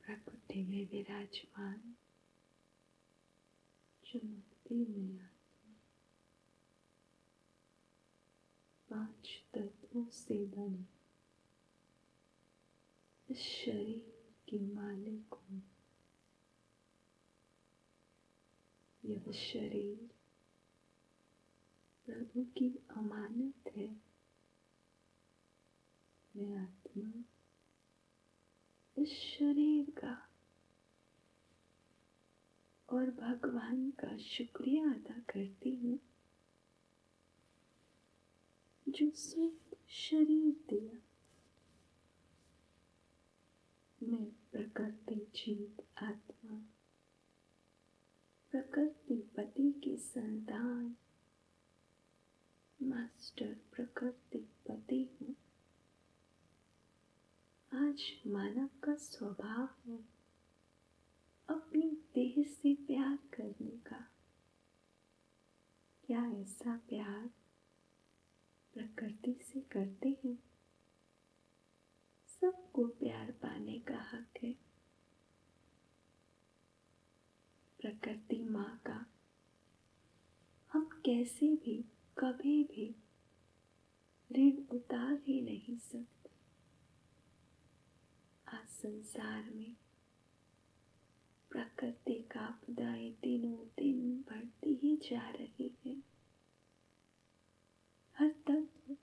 प्रकृति में विराजमान जो मुक्ति में पांच तत्वों से बने इस शरीर के मालिक हूँ। यह शरीर प्रभु की अमानत है। मैं आत्मा इस शरीर का और भगवान का शुक्रिया अदा करती हूँ जो स्वस्थ शरीर दिया। मैं प्रकृति जीव आत्मा प्रकृति पति की संतान मास्टर प्रकृति पति हूँ। आज मानव का स्वभाव है अपनी देह से प्यार करने का। क्या ऐसा प्यार प्रकृति से करते हैं? सबको प्यार पाने का हक है। प्रकृति माँ का हम कैसे भी कभी भी ऋण उतार ही नहीं सकते। आज संसार में प्राकृतिक आपदाएं दिनों दिन बढ़ती ही जा रही है। हर तत्व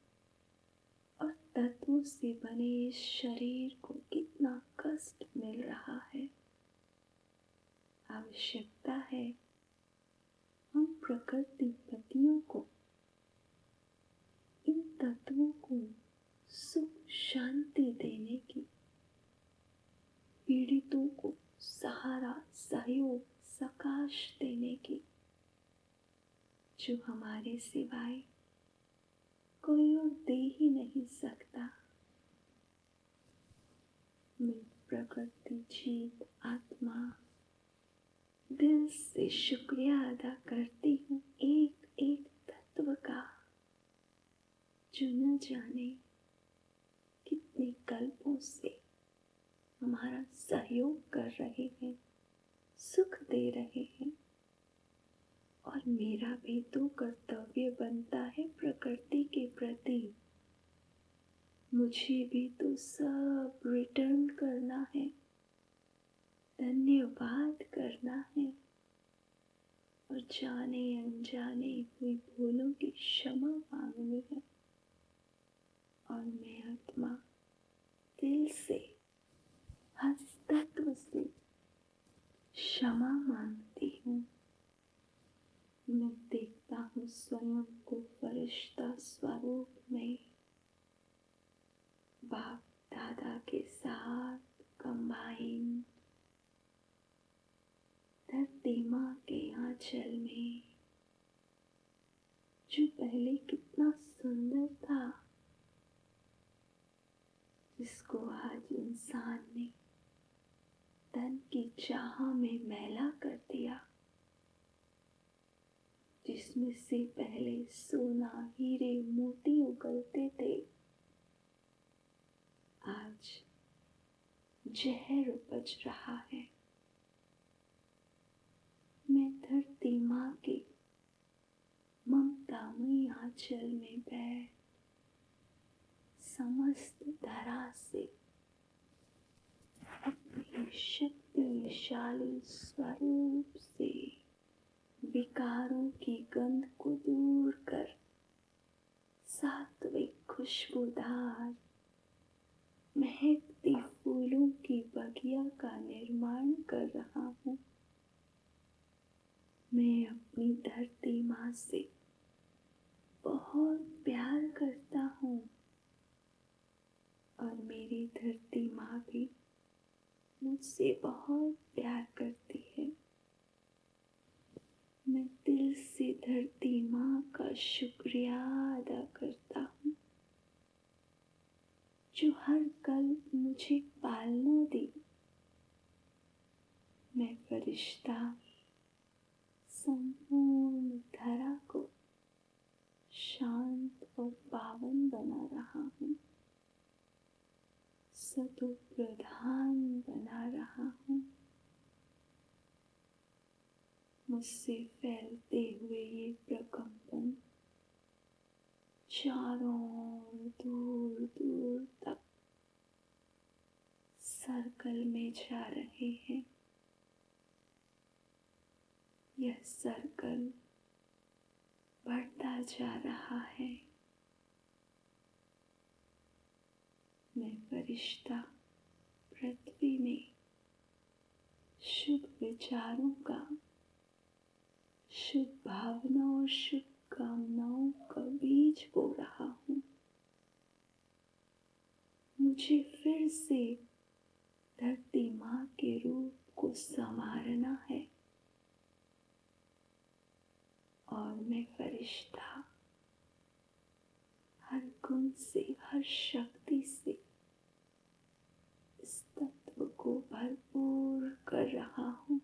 और तत्वों से बने इस शरीर को कितना कष्ट मिल रहा है। आवश्यकता है हम प्रकृति पतियों को इन तत्वों को सुख शांति देने की, पीड़ितों को सहारा सहयोग सकाश देने की, जो हमारे सिवाय कोई और दे ही नहीं सकता। मैं प्रकृति जीव आत्मा दिल से शुक्रिया अदा करती हूँ एक एक तत्व का, जो न जाने कितने कल्पों से हमारा सहयोग कर रहे हैं, सुख दे रहे हैं। और मेरा भी तो कर्तव्य बनता है प्रकृति के प्रति। मुझे भी तो सब रिटर्न करना है, धन्यवाद करना है और जाने अनजाने हुई भूलों की क्षमा मांगनी है। और मैं आत्मा दिल से हर तत्व से क्षमा मांगती हूँ। मैं देखता हूँ स्वयं को फरिश्ता स्वरूप में बाप दादा के साथ कंबाइन धरती माँ के आंचल में, जो पहले कितना सुंदर था, जिसको आज इंसान ने धन की चाह में मैला कर दिया, जिसमें से पहले सोना हीरे मोती उगलते थे, आज जहर उपज रहा है। मैं धरती माँ के ममतामयी आंचल में बैठ समस्त धरा से अपने शक्तिशाली स्वरूप से विकारों की गंध को दूर कर सात्विक खुशबूदार महकती फूलों की बगिया का निर्माण कर रहा हूँ। मैं अपनी धरती माँ से बहुत प्यार करता हूँ और मेरी धरती माँ भी मुझसे बहुत प्यार करती है। मैं दिल से धरती माँ का शुक्रिया अदा करता हूँ, जो हर कल मुझे पालना दी। मैं फरिश्ता संपूर्ण धरा को शांत और पावन बना रहा हूँ, सतो प्रधान बना रहा हूँ। मुझसे फैलते हुए ये प्रकंपन चारों ओर दूर दूर तक सर्कल में जा रहे हैं। यह सर्कल बढ़ता जा रहा है। मैं फरिश्ता पृथ्वी में शुभ विचारों का, शुभ भावना और शुभकामनाओं का बीज बो रहा हूँ। मुझे फिर से धरती माँ के रूप को संवारना है और मैं फरिश्ता हर गुण से, हर शक्ति से इस तत्व को भरपूर कर रहा हूँ।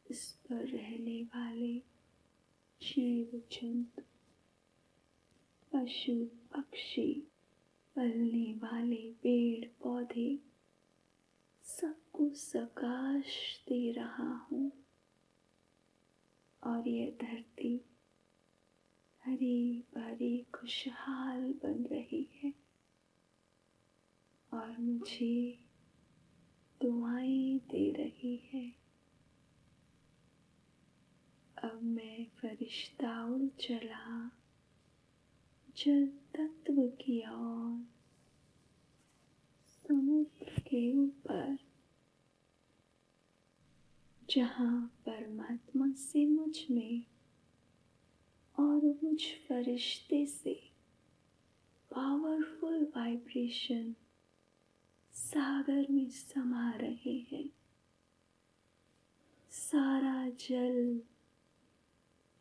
इस पर रहने वाले जीव जंतु, पशु पक्षी, पलने वाले पेड़ पौधे, सबको सकाश दे रहा हूँ और यह धरती हरी भरी खुशहाल बन रही है और मुझे दुआएं दे रही है। अब मैं फरिश्ता उड़ चला जल तत्व की ओर, समुद्र के ऊपर, जहाँ परमात्मा से मुझ में और मुझ फरिश्ते से पावरफुल वाइब्रेशन सागर में समा रहे हैं। सारा जल,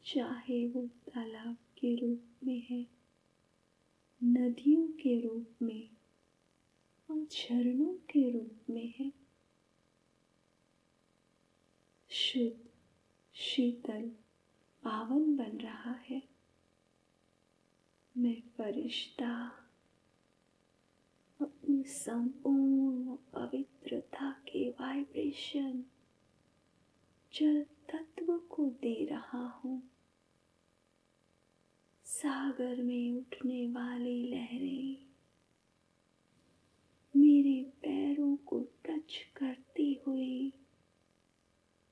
चाहे वो तालाब के रूप में है, नदियों के रूप में और झरनों के रूप में है, शुद्ध, शीतल, पावन बन रहा है। मैं फरिश्ता अपनी संपूर्ण पवित्रता के वाइब्रेशन जल तत्व को दे रहा हूँ। सागर में उठने वाली लहरें मेरे पैरों को टच करती हुई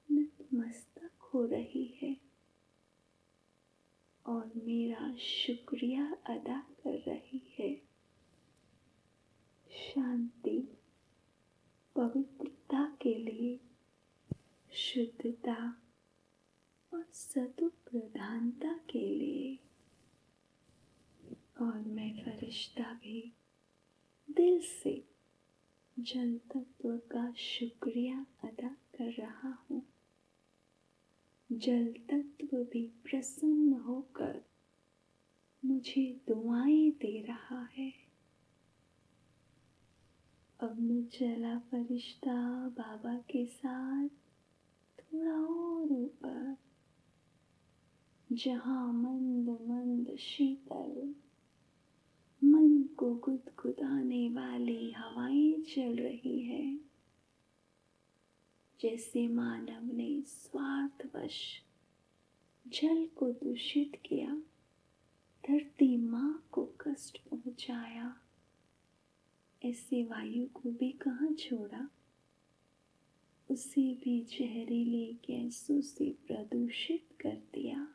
नतमस्तक हो रही है और मेरा शुक्रिया अदा कर रही है। शांति, पवित्रता के लिए, शुद्धता और सतुप्रधानता के लिए। और मैं फरिश्ता भी दिल से जल तत्व का शुक्रिया अदा कर रहा हूँ। जल तत्व भी प्रसन्न होकर मुझे दुआएं दे रहा है। अब मैं चला फरिश्ता बाबा के साथ थोड़ा और ऊपर, जहाँ मंद मंद शीतल, मन को गुदगुदाने वाली हवाएं चल रही है। जैसे मानव ने स्वार्थवश जल को दूषित किया, धरती माँ को कष्ट पहुँचाया, ऐसे वायु को भी कहाँ छोड़ा, उसे भी जहरीले गैसों से प्रदूषित कर दिया।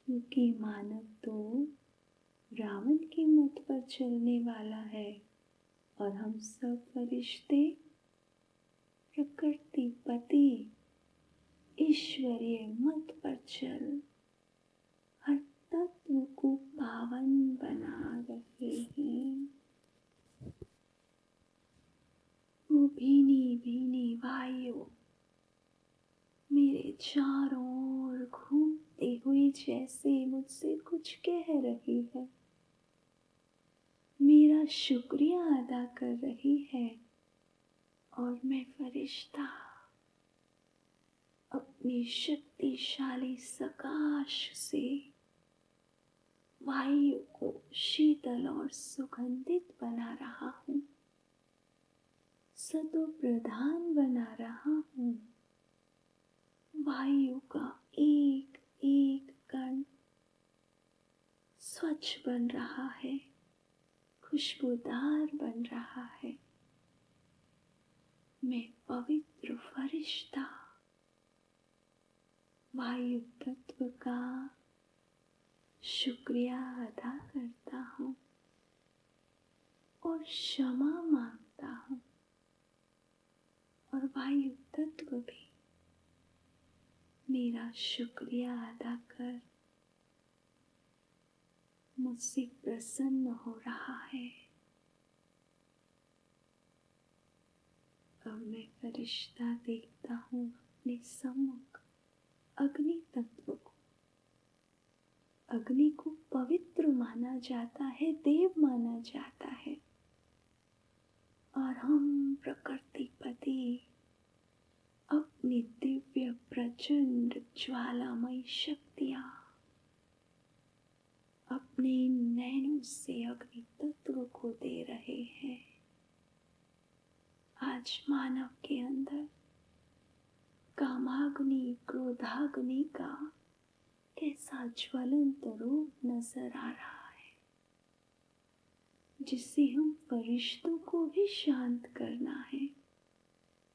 क्योंकि मानव तो रावण के मत पर चलने वाला है और हम सब फरिश्ते प्रकृति पति ईश्वरीय मत पर चल हर तत्व को पावन बना रहे हैं। वो भीनी भीनी वायु मेरे चारों ओर घूमती हुई जैसे मुझसे कुछ कह रही है, मेरा शुक्रिया अदा कर रही है और मैं फरिश्ता अपनी शक्तिशाली सकाश से वायु को शीतल और सुगंधित बना रहा हूँ, सतो प्रधान बना रहा हूँ वायु का एक एक कण स्वच्छ बन रहा है, खुशबूदार बन रहा है। मैं पवित्र फरिश्ता वायु तत्व का शुक्रिया अदा करता हूँ और क्षमा मांगता हूँ। और वायु तत्व भी मेरा शुक्रिया अदा कर मुझसे प्रसन्न हो रहा है। अब मैं फरिश्ता देखता हूँ अपने सम्मुख अग्नि तत्व को। अग्नि को पवित्र माना जाता है, देव माना जाता है। और हम प्रकृतिपति अपनी दिव्य प्रचंड ज्वालामयी शक्तियाँ अपने नैनों से अग्नि तत्व को दे रहे हैं। आज मानव के अंदर कामाग्नि, क्रोधाग्नि का कैसा ज्वलंत रूप नजर आ रहा है, जिससे हम फरिश्तों को भी शांत करना है,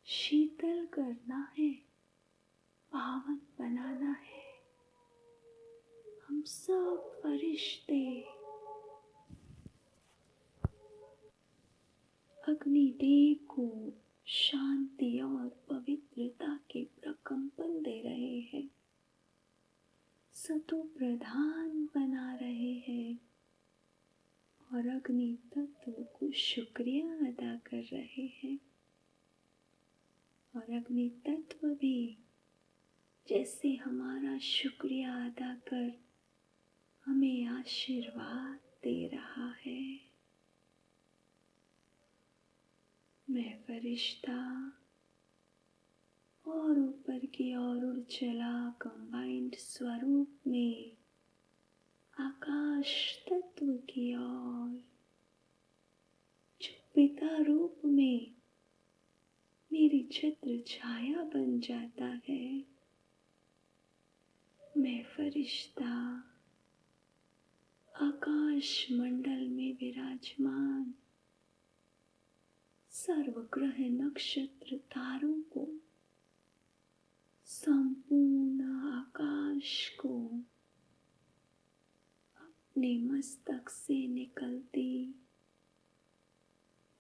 शीतल करना है, पावन बनाना है। हम सब फरिश्ते अग्निदेव को शांति और पवित्रता के प्रकंपन दे रहे हैं, सतो प्रधान बना रहे हैं और अग्नि तत्व को शुक्रिया अदा कर रहे हैं। और अग्नि तत्व भी जैसे हमारा शुक्रिया अदा कर हमें आशीर्वाद दे रहा है। मैं फरिश्ता और ऊपर की ओर उड़ चला कंबाइंड स्वरूप में आकाश तत्व की ओर, जो पिता रूप में मेरी छत्र छाया बन जाता है। मैं फरिश्ता आकाश मंडल में विराजमान सर्व ग्रह नक्षत्र तारों को, संपूर्ण आकाश को अपने मस्तक से निकलती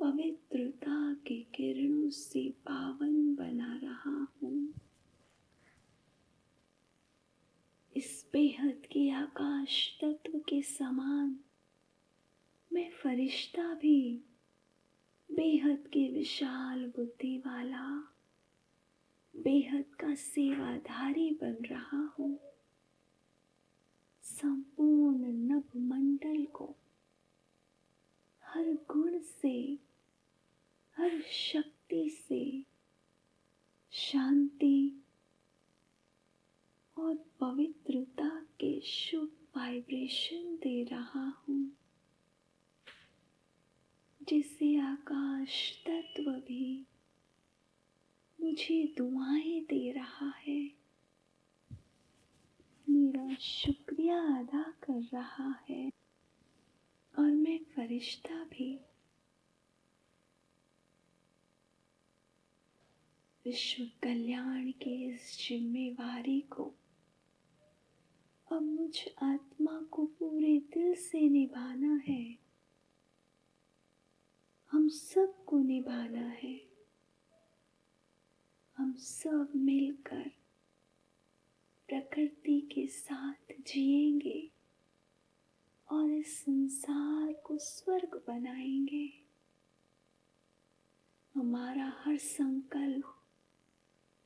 पवित्रता की किरणों से पावन बना रहा हूँ। इस बेहद के आकाश तत्व के समान मैं फरिश्ता भी बेहद के विशाल बुद्धि वाला, बेहद का सेवाधारी बन रहा हूँ। संपूर्ण नभ मंडल को हर गुण से, हर शक्ति से शांति और पवित्रता के शुभ वाइब्रेशन दे रहा हूँ, जिससे आकाश तत्व भी मुझे दुआएं दे रहा है, मेरा शुक्रिया अदा कर रहा है। और मैं फरिश्ता भी विश्व कल्याण की इस जिम्मेवारी को अब मुझ आत्मा को पूरे दिल से निभाना है। हम सबको निभाना है। हम सब मिलकर प्रकृति के साथ जिएंगे और इस संसार को स्वर्ग बनाएंगे। हमारा हर संकल्प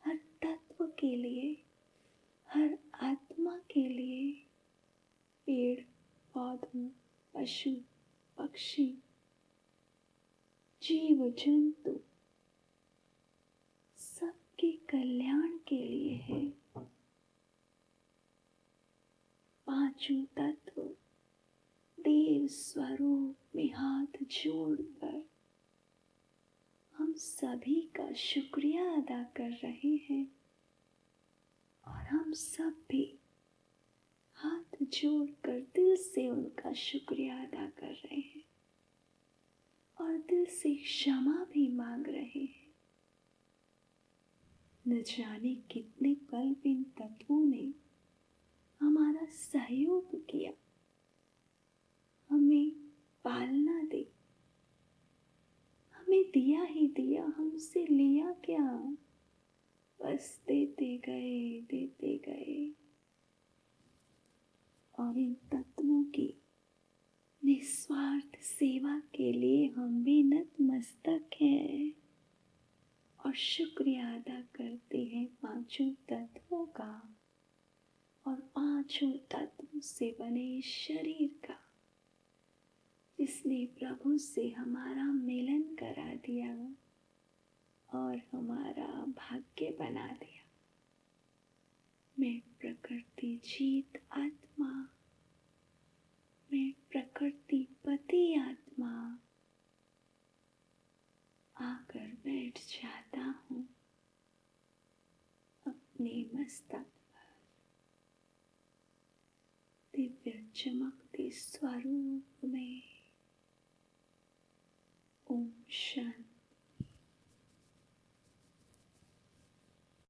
हर तत्व के लिए, हर आत्मा के लिए, पेड़ पौधों, पशु पक्षी, जीव जंतु सबके कल्याण के लिए है। पांचों तत्व देव स्वरूप में हाथ जोड़कर हम सभी का शुक्रिया अदा कर रहे हैं। हम सब भी हाथ जोड़कर दिल से उनका शुक्रिया अदा कर रहे हैं और दिल से क्षमा भी मांग रहे हैं। न जाने कितने कल्प इन तत्वों ने हमारा सहयोग किया, हमें पालना दी, हमें दिया ही दिया, हमसे लिया क्या, बस देते गए। और इन तत्वों की निस्वार्थ सेवा के लिए हम भी नतमस्तक हैं और शुक्रिया अदा करते हैं पांचों तत्वों का और पांचों तत्वों से बने शरीर का, जिसने प्रभु से हमारा मिलन करा दिया और हमारा भाग्य बना दिया। मैं प्रकृति जीत आत्मा, मैं प्रकृति पति आत्मा आकर बैठ जाता हूँ अपने मस्तक पर दिव्य चमकते स्वरूप में। ओम शांति।